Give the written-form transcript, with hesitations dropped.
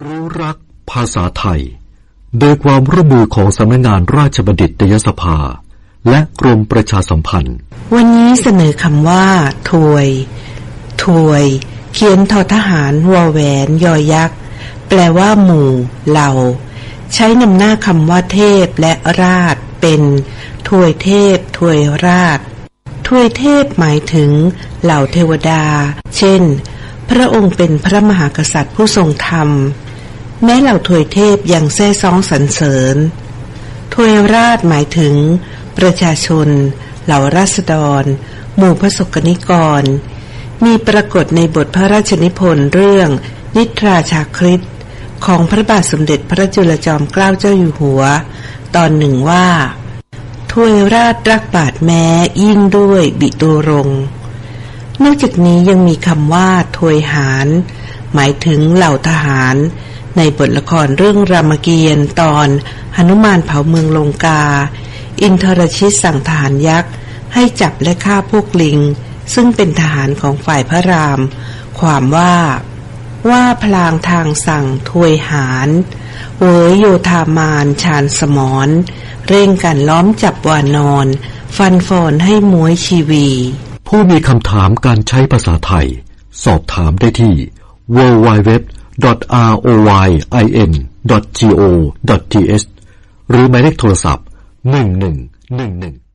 รู้รักภาษาไทยโดยความร่วมมือของสำนักงานราชบัณฑิตยสภาและกรมประชาสัมพันธ์วันนี้เสนอคำว่าถวยเขียนทอทหารวอแหวนยอยักษ์แปลว่าหมู่เหล่าใช้นำหน้าคำว่าเทพและราชเป็นถวยเทพถวยราชถวยเทพหมายถึงเหล่าเทวดาเช่นพระองค์เป็นพระมหากษัตริย์ผู้ทรงธรรมแม้เหล่าถวยเทพยังแซ่ซ้องสรรเสริญถวยราชหมายถึงประชาชนเหล่าราษฎรหมู่พระสกนิกรมีปรากฏในบทพระราชนิพนธ์เรื่องนิทราชาคริสต์ของพระบาทสมเด็จพระจุลจอมเกล้าเจ้าอยู่หัวตอนหนึ่งว่าถวยราชรักบาทแม้ยิ่งด้วยบิตุรงค์นอกจากนี้ยังมีคำว่าถวยหารหมายถึงเหล่าทหารในบทละครเรื่องรามเกียรติ์ตอนหนุมานเผาเมืองลงกาอินทรชิตสั่งทหารยักษ์ให้จับและฆ่าพวกลิงซึ่งเป็นทหารของฝ่ายพระรามความว่าพลางทางสั่งถวยหารเวยโยธามานชาญสมรเร่งกันล้อมจับวานอนฟันฟอนให้ม้วยชีวีผู้มีคำถามการใช้ภาษาไทยสอบถามได้ที่ www.royin.go.th หรือหมายเลขโทรศัพท์1111